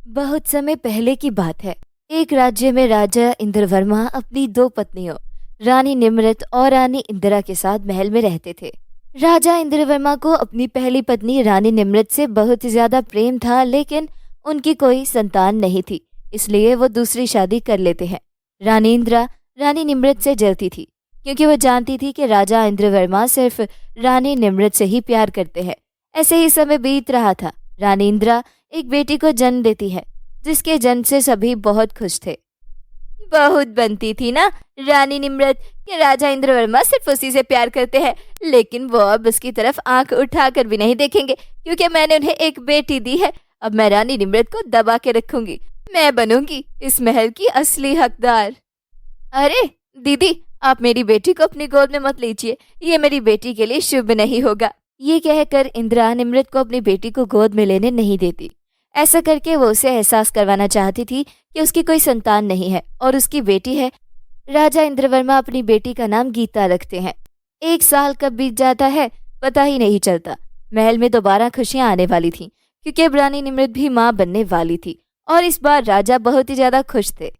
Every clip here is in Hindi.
बहुत समय पहले की बात है। एक राज्य में राजा इंद्रवर्मा अपनी दो पत्नियों रानी निम्रत और रानी इंदिरा के साथ महल में रहते थे। राजा इंद्रवर्मा को अपनी पहली पत्नी रानी निम्रत से बहुत ही ज्यादा प्रेम था, लेकिन उनकी कोई संतान नहीं थी, इसलिए वो दूसरी शादी कर लेते हैं। रानी इंदिरा रानी निम्रत से जलती थी, क्योंकि वो जानती थी कि राजा इंद्रवर्मा सिर्फ रानी निम्रत से ही प्यार करते हैं। ऐसे ही समय बीत रहा था। रानी इंदिरा एक बेटी को जन्म देती है, जिसके जन्म से सभी बहुत खुश थे। बहुत बनती थी ना रानी निम्रत कि राजा इंद्रवर्मा सिर्फ उसी से प्यार करते हैं, लेकिन वो अब उसकी तरफ आंख उठाकर भी नहीं देखेंगे, क्योंकि मैंने उन्हें एक बेटी दी है। अब मैं रानी निम्रत को दबा के रखूंगी। मैं बनूंगी इस महल की असली हकदार। अरे दीदी, आप मेरी बेटी को अपनी गोद में मत लीजिए, ये मेरी बेटी के लिए शुभ नहीं होगा। ये कहकर इंदिरा निम्रत को अपनी बेटी को गोद में लेने नहीं देती। ऐसा करके वो उसे एहसास करवाना चाहती थी कि उसकी कोई संतान नहीं है और उसकी बेटी है। राजा इंद्रवर्मा अपनी बेटी का नाम गीता रखते हैं। 1 साल कब बीत जाता है पता ही नहीं चलता। महल में दोबारा खुशियां आने वाली थीं, क्योंकि अब रानी निम्रत भी मां बनने वाली थी और इस बार राजा बहुत ही ज्यादा खुश थे।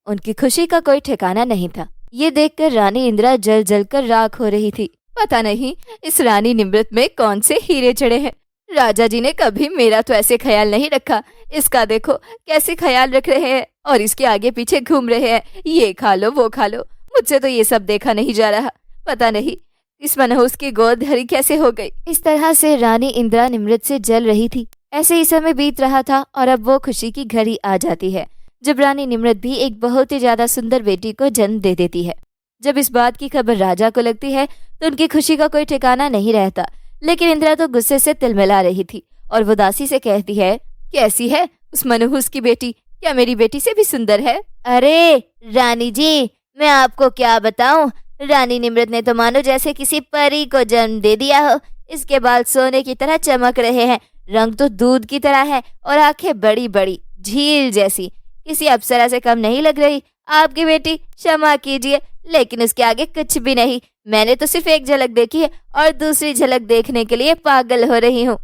उनकी खुशी का कोई ठिकाना नहीं था। ये देखकर रानी इंदिरा जल जल कर राख हो रही थी। पता नहीं इस रानी निम्रत में कौन से हीरे चढ़े हैं। राजा जी ने कभी मेरा तो ऐसे ख्याल नहीं रखा। इसका देखो कैसे ख्याल रख रहे हैं और इसके आगे पीछे घूम रहे हैं। ये खा लो वो खा लो, मुझसे तो ये सब देखा नहीं जा रहा। पता नहीं इस मनहूस की गोद हरी कैसे हो गई। इस तरह से रानी इंदिरा निम्रत से जल रही थी। ऐसे ही समय बीत रहा था और अब वो खुशी की घड़ी आ जाती है, जब रानी निम्रत भी एक बहुत ही ज्यादा सुंदर बेटी को जन्म दे देती है। जब इस बात की खबर राजा को लगती है तो उनकी खुशी का कोई ठिकाना नहीं रहता। लेकिन इंदिरा तो गुस्से से तिलमिला रही थी और वो दासी से कहती है, कैसी है उस मनहूस की बेटी? क्या मेरी बेटी से भी सुंदर है? अरे रानी जी, मैं आपको क्या बताऊं, रानी निम्रत ने तो मानो जैसे किसी परी को जन्म दे दिया हो। इसके बाल सोने की तरह चमक रहे हैं, रंग तो दूध की तरह है और आंखें बड़ी बड़ी झील जैसी, किसी अप्सरा से कम नहीं लग रही। आपकी बेटी क्षमा कीजिए, लेकिन उसके आगे कुछ भी नहीं। मैंने तो सिर्फ एक झलक देखी है और दूसरी झलक देखने के लिए पागल हो रही हूँ।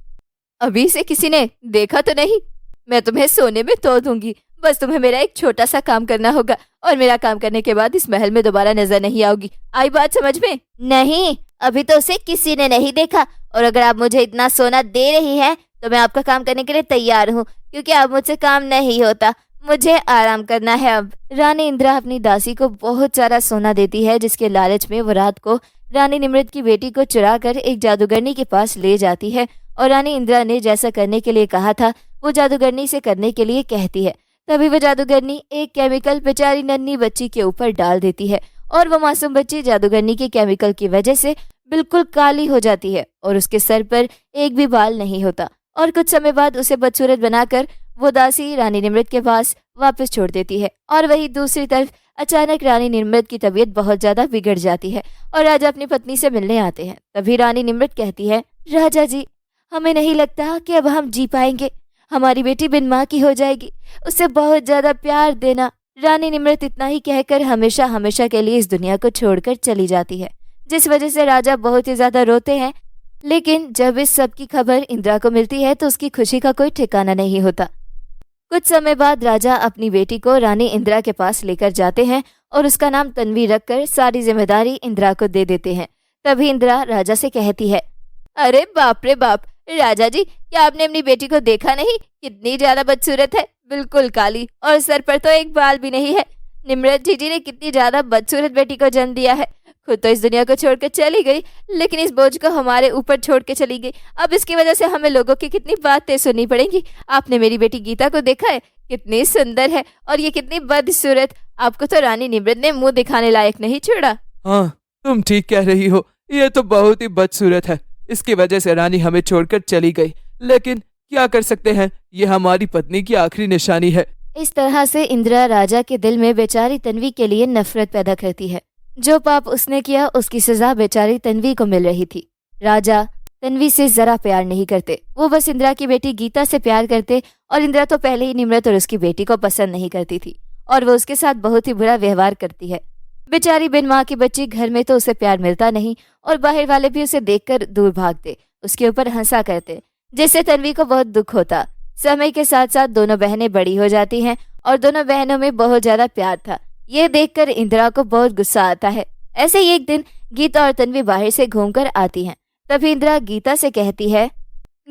अभी से किसी ने देखा तो नहीं? मैं तुम्हें सोने में तोड़ दूंगी। बस तुम्हें मेरा एक छोटा सा काम करना होगा और मेरा काम करने के बाद इस महल में दोबारा नजर नहीं आओगी। आई बात समझ में? नहीं, अभी तो उसे किसी ने नहीं देखा और अगर आप मुझे इतना सोना दे रही हैं तो मैं आपका काम करने के लिए तैयार हूँ, क्योंकि अब मुझसे काम नहीं होता। मुझे आराम करना है अब। रानी इंदिरा अपनी दासी को बहुत सारा सोना देती है, जिसके लालच में वो रात को रानी निम्रत की बेटी को चुरा कर एक जादूगरनी के पास ले जाती है और रानी इंदिरा ने जैसा करने के लिए कहा था वो जादूगरनी से करने के लिए कहती है। तभी वो जादूगरनी एक केमिकल बेचारी नन्ही बच्ची के ऊपर डाल देती है और वो मासूम बच्ची जादूगरनी के केमिकल की वजह से बिल्कुल काली हो जाती है और उसके सर पर एक भी बाल नहीं होता। और कुछ समय बाद उसे बदसूरत बनाकर वो दासी रानी निम्रत के पास वापस छोड़ देती है। और वही दूसरी तरफ अचानक रानी निम्रत की तबीयत बहुत ज्यादा बिगड़ जाती है और राजा अपनी पत्नी से मिलने आते हैं। तभी रानी निम्रत कहती है, राजा जी, हमें नहीं लगता कि अब हम जी पाएंगे। हमारी बेटी बिन माँ की हो जाएगी, उससे बहुत ज्यादा प्यार देना। रानी निम्रत इतना ही कहकर हमेशा हमेशा के लिए इस दुनिया को छोड़कर चली जाती है, जिस वजह से राजा बहुत ही ज्यादा रोते हैं। लेकिन जब इस सब की खबर इंदिरा को मिलती है तो उसकी खुशी का कोई ठिकाना नहीं होता। कुछ समय बाद राजा अपनी बेटी को रानी इंदिरा के पास लेकर जाते हैं और उसका नाम तन्वी रखकर सारी जिम्मेदारी इंदिरा को दे देते हैं। तभी इंदिरा राजा से कहती है, अरे बाप रे बाप, राजा जी, क्या आपने अपनी बेटी को देखा नहीं? कितनी ज्यादा बदसूरत है, बिल्कुल काली और सर पर तो एक बाल भी नहीं है। निम्रत जी ने कितनी ज्यादा बदसूरत बेटी को जन्म दिया है। खुद तो इस दुनिया को छोड़कर चली गई, लेकिन इस बोझ को हमारे ऊपर छोड़ के चली गई। अब इसकी वजह से हमें लोगों की कितनी बातें सुननी पड़ेंगी। आपने मेरी बेटी गीता को देखा है? कितनी सुंदर है और ये कितनी बदसूरत। आपको तो रानी निम्रत ने मुंह दिखाने लायक नहीं छोड़ा। हाँ, तुम ठीक कह रही हो, ये तो बहुत ही बदसूरत है। इसकी वजह से रानी हमें छोड़कर चली गई, लेकिन क्या कर सकते हैं, ये हमारी पत्नी की आखिरी निशानी है। इस तरह से इंदिरा राजा के दिल में बेचारी तन्वी के लिए नफरत पैदा करती है। जो पाप उसने किया उसकी सजा बेचारी तन्वी को मिल रही थी। राजा तन्वी से जरा प्यार नहीं करते, वो बस इंदिरा की बेटी गीता से प्यार करते और इंदिरा तो पहले ही निम्रत और उसकी बेटी को पसंद नहीं करती थी और वो उसके साथ बहुत ही बुरा व्यवहार करती है। बेचारी बिन माँ की बच्ची, घर में तो उसे प्यार मिलता नहीं और बाहर वाले भी उसे देखकर दूर भागते, उसके ऊपर हंसा करते, जिससे तन्वी को बहुत दुख होता। समय के साथ साथ दोनों बहनें बड़ी हो जाती हैं और दोनों बहनों में बहुत ज्यादा प्यार था। ये देखकर इंदिरा को बहुत गुस्सा आता है। ऐसे ही एक दिन गीता और तन्वी बाहर से घूमकर आती हैं। तभी इंदिरा गीता से कहती है,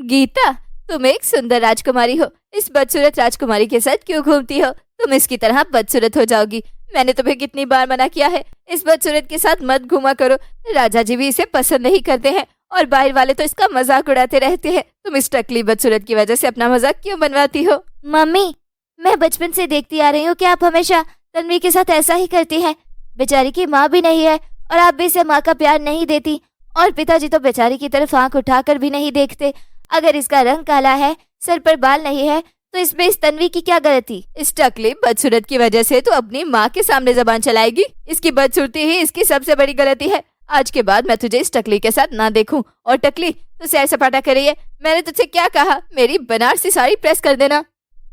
गीता, तुम एक सुंदर राजकुमारी हो, इस बदसूरत राजकुमारी के साथ क्यों घूमती हो? तुम इसकी तरह बदसूरत हो जाओगी। मैंने तुम्हें कितनी बार मना किया है, इस बदसूरत के साथ मत घूमा करो। राजा जी भी इसे पसंद नहीं करते हैं और बाहर वाले तो इसका मजाक उड़ाते रहते हैं। तुम इस टकली बदसूरत की वजह से अपना मजाक क्यों बनवाती हो? मम्मी, मैं बचपन से देखती आ रही हूँ कि आप हमेशा तन्वी के साथ ऐसा ही करती हैं। बेचारी की माँ भी नहीं है और आप भी इसे माँ का प्यार नहीं देती, और पिताजी तो बेचारी की तरफ आंख उठाकर भी नहीं देखते। अगर इसका रंग काला है, सर पर बाल नहीं है, तो इसमें इस तन्वी की क्या गलती? इस टकली बदसूरत की वजह से तो अपनी माँ के सामने जबान चलाएगी। इसकी बदसूरती ही इसकी सबसे बड़ी गलती है। आज के बाद मैं तुझे इस टकली के साथ ना देखूं। और टकली, तू सैर सपाटा कर रही है, मैंने तुझसे क्या कहा? मेरी बनारसी साड़ी प्रेस कर देना।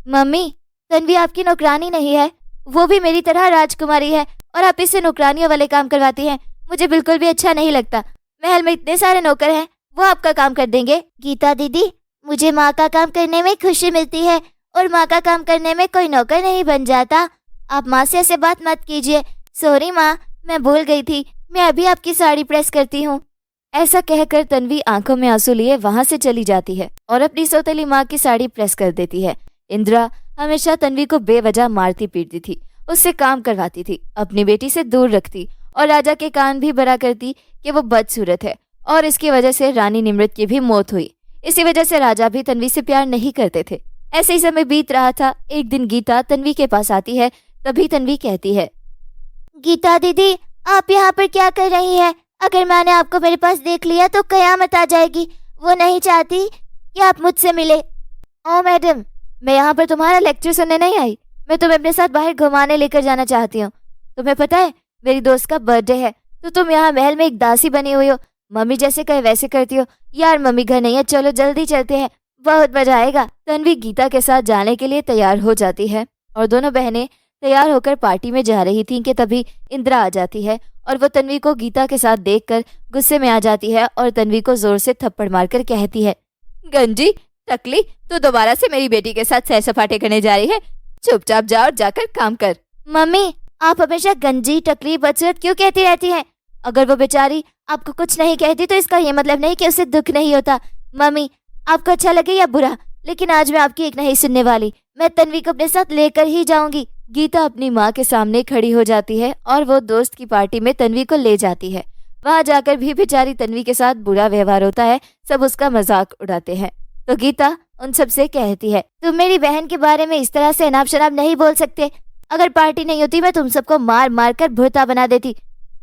मम्मी, तन्वी आपकी नौकरानी नहीं है, वो भी मेरी तरह राजकुमारी है और आप इससे नौकरानियों वाले काम करवाती हैं। मुझे बिल्कुल भी अच्छा नहीं लगता। महल में इतने सारे नौकर हैं, वो आपका काम कर देंगे। गीता दीदी, मुझे माँ का काम करने में खुशी मिलती है और माँ का काम करने में कोई नौकर नहीं बन जाता। आप माँ से ऐसे बात मत कीजिए। सॉरी माँ, मैं भूल गई थी। मैं अभी आपकी साड़ी प्रेस करती हूँ। ऐसा कहकर तन्वी आंखों में आंसू लिए वहां से चली जाती है और अपनी सौतेली माँ की साड़ी प्रेस कर देती है। इंदिरा हमेशा तन्वी को बेवजह मारती पीटती थी, उससे काम करवाती थी, अपनी बेटी से दूर रखती और राजा के कान भी भरा करती कि वो बदसूरत है, और इसकी वजह से रानी निमृत की भी मौत हुई। इसी वजह से राजा भी तन्वी से प्यार नहीं करते थे। ऐसे ही समय बीत रहा था। एक दिन गीता तन्वी के पास आती है। तभी तन्वी कहती है, गीता दीदी, आप यहाँ पर क्या कर रही है? अगर मैंने आपको मेरे पास देख लिया तो कयामत आ जाएगी। वो नहीं चाहती कि आप मुझसे मिले। ओ मैडम, मैं यहाँ पर तुम्हारा लेक्चर सुनने नहीं आई। मैं तुम्हें अपने साथ बाहर घुमाने लेकर जाना चाहती हूँ। तुम्हें पता है मेरी दोस्त का बर्थडे है, तो तुम यहाँ महल में एक दासी बनी हुई हो। मम्मी जैसे कहे वैसे करती हो। यार मम्मी घर नहीं है, चलो जल्दी चलते हैं, बहुत मजा आएगा। तन्वी गीता के साथ जाने के लिए तैयार हो जाती है और दोनों बहनें तैयार होकर पार्टी में जा रही थीं कि तभी इंदिरा आ जाती है और वो तन्वी को गीता के साथ देखकर गुस्से में आ जाती है और तन्वी को जोर से थप्पड़ मारकर कहती है, गंजी टकली, तू दोबारा से मेरी बेटी के साथ सैर सपाटे करने जा रही है। चुपचाप जा और जाकर काम कर। मम्मी, आप हमेशा गंजी टकली बदसूरत क्यों कहती रहती हैं? अगर वो बेचारी आपको कुछ नहीं कहती तो इसका ये मतलब नहीं कि उसे दुख नहीं होता। मम्मी, आपको अच्छा लगे या बुरा, लेकिन आज मैं आपकी एक नहीं सुनने वाली। मैं तन्वी को अपने साथ लेकर ही जाऊंगी। गीता अपनी माँ के सामने खड़ी हो जाती है और वो दोस्त की पार्टी में तन्वी को ले जाती है। वहाँ जाकर भी बेचारी तन्वी के साथ बुरा व्यवहार होता है, सब उसका मजाक उड़ाते हैं। तो गीता उन सब से कहती है, तुम मेरी बहन के बारे में इस तरह से अनाप शनाप नहीं बोल सकते। अगर पार्टी नहीं होती मैं तुम सबको मार मार कर भुर्ता बना देती।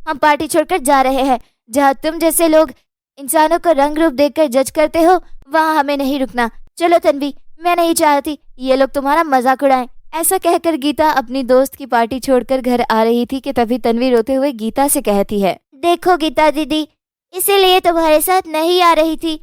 हम पार्टी छोड़कर जा रहे हैं। जहाँ तुम जैसे लोग इंसानों को रंग रूप देखकर जज करते हो, वहाँ हमें नहीं रुकना। चलो तन्वी, मैं नहीं चाहती ये लोग तुम्हारा मजाक उड़ाएं। ऐसा कहकर गीता अपनी दोस्त की पार्टी छोड़कर घर आ रही थी कि तभी तन्वी रोते हुए गीता से कहती है, देखो गीता दीदी, इसीलिए तुम्हारे साथ नहीं आ रही थी।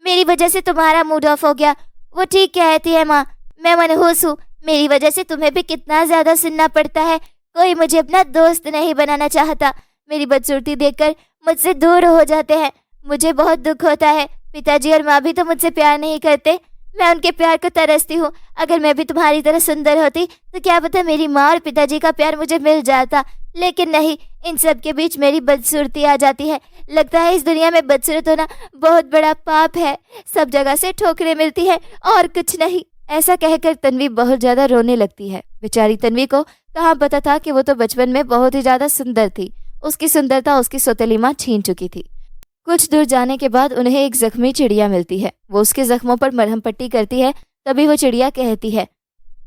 मेरी वजह से तुम्हारा मूड ऑफ हो गया। वो ठीक कहती है माँ, मैं मनहूस हूँ। मेरी वजह से तुम्हें भी कितना ज्यादा सुनना पड़ता है। कोई मुझे अपना दोस्त नहीं बनाना चाहता। मेरी बदसूरती देखकर मुझसे दूर हो जाते हैं। मुझे बहुत दुख होता है। पिताजी और माँ भी तो मुझसे प्यार नहीं करते। मैं उनके प्यार को तरसती हूँ। अगर मैं भी तुम्हारी तरह सुंदर होती तो क्या पता मेरी माँ और पिताजी का प्यार मुझे मिल जाता, लेकिन नहीं, इन सब के बीच मेरी बदसूरती आ जाती है। लगता है इस दुनिया में बदसूरत होना बहुत बड़ा पाप है। सब जगह से ठोकरें मिलती है और कुछ नहीं। ऐसा कहकर तन्वी बहुत ज्यादा रोने लगती है। बेचारी तन्वी को कहाँ पता था कि वो तो बचपन में बहुत ही ज्यादा सुंदर थी। उसकी सुंदरता उसकी सौतेली माँ छीन चुकी थी। कुछ दूर जाने के बाद उन्हें एक जख्मी चिड़िया मिलती है। वो उसके जख्मों पर मरहम पट्टी करती है। तभी वो चिड़िया कहती है,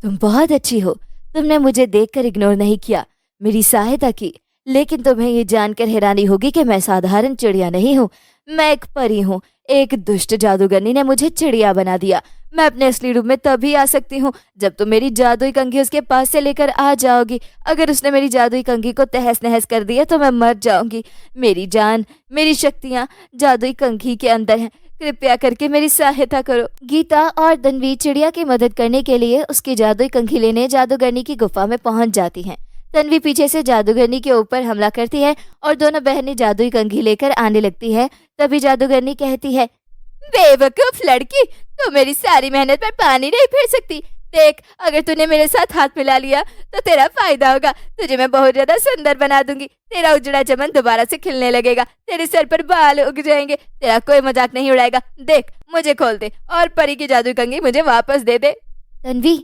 तुम बहुत अच्छी हो। तुमने मुझे देखकर इग्नोर नहीं किया, मेरी सहायता की। लेकिन तुम्हें ये जानकर हैरानी होगी कि मैं साधारण चिड़िया नहीं हूँ, मैं एक परी हूँ। एक दुष्ट जादूगरनी ने मुझे चिड़िया बना दिया। मैं अपने असली रूप में तभी आ सकती हूँ जब तुम मेरी जादुई कंघी उसके पास से लेकर आ जाओगी। अगर उसने मेरी जादुई कंघी को तहस नहस कर दिया तो मैं मर जाऊंगी। मेरी जान, मेरी शक्तियाँ जादुई कंघी के अंदर हैं। कृपया करके मेरी सहायता करो। गीता और तन्वी चिड़िया की मदद करने के लिए उसकी जादुई कंघी लेने जादूगरनी की गुफा में पहुंच जाती हैं। तन्वी पीछे से जादूगरनी के ऊपर हमला करती है और दोनों बहनें जादुई कंघी लेकर आने लगती है। तभी जादूगरनी कहती है, बेवकूफ लड़की, तू मेरी सारी मेहनत पर पानी नहीं फेर सकती। देख, अगर तूने मेरे साथ हाथ मिला लिया तो तेरा फायदा होगा। तुझे मैं बहुत ज्यादा सुंदर बना दूंगी। तेरा उजड़ा चमन दोबारा से खिलने लगेगा। तेरे सर पर बाल उग जाएंगे। तेरा कोई मजाक नहीं उड़ाएगा। देख, मुझे खोल दे और परी की जादुई कंघी मुझे वापस दे दे। तन्वी,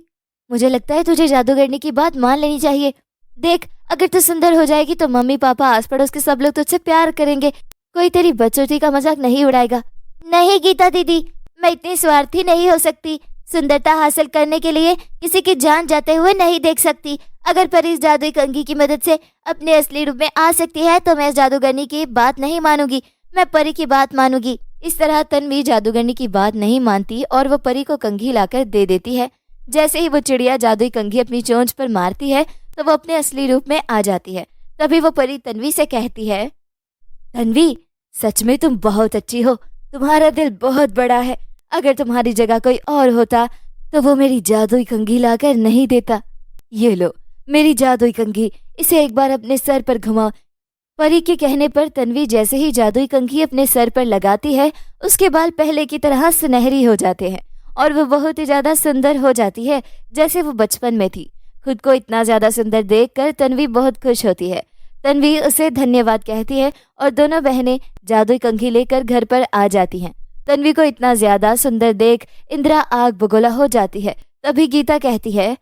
मुझे लगता है तुझे जादूगरनी की बात मान लेनी चाहिए। देख, अगर तू सुंदर हो जाएगी तो मम्मी पापा आस पड़ोस के सब लोग तुझसे प्यार करेंगे। कोई तेरी बदसूरती का मजाक नहीं उड़ाएगा। नहीं गीता दीदी, मैं इतनी स्वार्थी नहीं हो सकती। सुंदरता हासिल करने के लिए किसी की जान जाते हुए नहीं देख सकती। अगर परी इस जादुई कंघी की मदद से अपने असली रूप में आ सकती है तो मैं इस जादूगरनी की बात नहीं मानूंगी, मैं परी की बात मानूंगी। इस तरह तन्वी जादूगरनी की बात नहीं मानती और वो परी को कंघी लाकर दे देती है। जैसे ही वो चिड़िया जादुई कंघी अपनी चोंच पर मारती है तो वो अपने असली रूप में आ जाती है। तभी वो परी तन्वी से कहती है, तन्वी, सच में तुम बहुत अच्छी हो। तुम्हारा दिल बहुत बड़ा है। अगर तुम्हारी जगह कोई और होता तो वो मेरी जादुई कंघी लाकर नहीं देता। ये लो मेरी जादुई कंघी, इसे एक बार अपने सर पर घुमाओ। परी के कहने पर तन्वी जैसे ही जादुई कंघी अपने सर पर लगाती है उसके बाल पहले की तरह सुनहरी हो जाते हैं और वो बहुत ही ज्यादा सुंदर हो जाती है जैसे वो बचपन में थी। खुद को इतना ज्यादा सुंदर देखकर तन्वी बहुत खुश होती है। तन्वी उसे धन्यवाद कहती है और दोनों बहनें जादुई कंघी लेकर घर पर आ जाती हैं। तन्वी को इतना ज्यादा सुंदर देख इंदिरा आग बगोला हो जाती है। तभी गीता कहती है,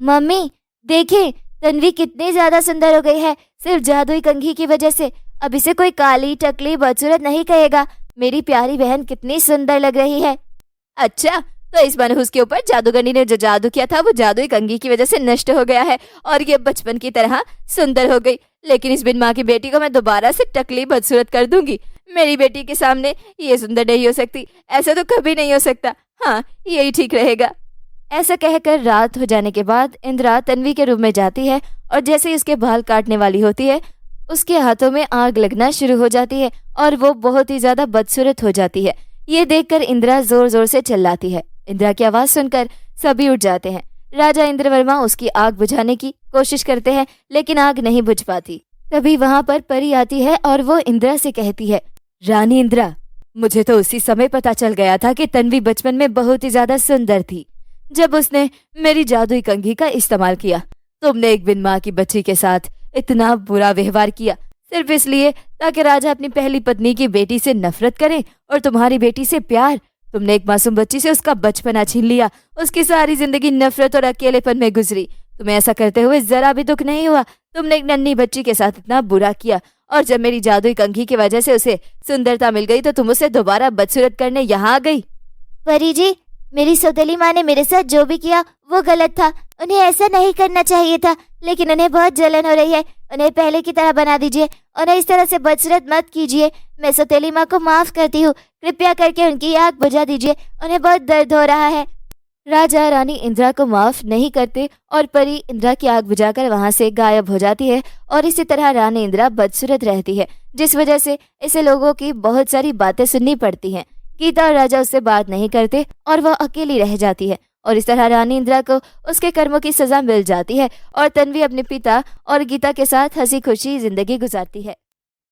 मम्मी देखें, तन्वी कितनी ज्यादा सुंदर हो गई है सिर्फ जादुई कंघी की वजह से। अब इसे कोई काली टकली बदसूरत नहीं कहेगा। मेरी प्यारी बहन कितनी सुंदर लग रही है। अच्छा, तो इस मनहूस के ऊपर जादूगरनी ने जो जादू किया था वो जादुई कंघी की वजह से नष्ट हो गया है और ये बचपन की तरह सुंदर हो गई। लेकिन इस बिन माँ की बेटी को मैं दोबारा से टकली बदसूरत कर दूंगी। मेरी बेटी के सामने ये सुंदर नहीं हो सकती। ऐसा तो कभी नहीं हो सकता। हाँ, यही ठीक रहेगा। ऐसा कहकर रात हो जाने के बाद इंदिरा तन्वी के रूम में जाती है और जैसे ही उसके बाल काटने वाली होती है उसके हाथों में आग लगना शुरू हो जाती है और वो बहुत ही ज्यादा बदसूरत हो जाती है। ये देखकर इंदिरा जोर जोर से चिल्लाती है। इंदिरा की आवाज सुनकर सभी उठ जाते हैं। राजा इंद्रवर्मा उसकी आग बुझाने की कोशिश करते हैं लेकिन आग नहीं बुझ पाती। तभी वहां पर परी आती है और वो इंदिरा से कहती है, रानी इंदिरा, मुझे तो उसी समय पता चल गया था कि तन्वी बचपन में बहुत ही ज्यादा सुंदर थी जब उसने मेरी जादुई कंघी का इस्तेमाल किया। तुमने एक बिन माँ की बच्ची के साथ इतना बुरा व्यवहार किया सिर्फ इसलिए ताकि राजा अपनी पहली पत्नी की बेटी से नफरत करे और तुम्हारी बेटी से प्यार। तुमने एक मासूम बच्ची से उसका बचपना छीन लिया। उसकी सारी जिंदगी नफरत और अकेलेपन में गुजरी। तुम्हें ऐसा करते हुए जरा भी दुख नहीं हुआ। तुमने एक नन्ही बच्ची के साथ इतना बुरा किया और जब मेरी जादुई कंघी की वजह से उसे सुंदरता मिल गई तो तुम उसे दोबारा बदसूरत करने यहाँ आ गई। परी जी, मेरी सौतेली माँ ने मेरे साथ जो भी किया वो गलत था। उन्हें ऐसा नहीं करना चाहिए था, लेकिन उन्हें बहुत जलन हो रही है। उन्हें पहले की तरह बना दीजिए। उन्हें इस तरह से बदसूरत मत कीजिए। मैं सौतेली माँ को माफ करती हूँ। कृपया करके उनकी आग बुझा दीजिए। उन्हें बहुत दर्द हो रहा है। राजा रानी इंदिरा को माफ नहीं करते और परी इंदिरा की आग बुझाकर वहां से गायब हो जाती है और इसी तरह रानी इंदिरा बदसूरत रहती है, जिस वजह से इसे लोगों की बहुत सारी बातें सुननी पड़ती हैं। गीता और राजा उससे बात नहीं करते और वह अकेली रह जाती है और इस तरह रानी इंदिरा को उसके कर्मों की सजा मिल जाती है और तन्वी अपने पिता और गीता के साथ हंसी खुशी जिंदगी गुजारती है।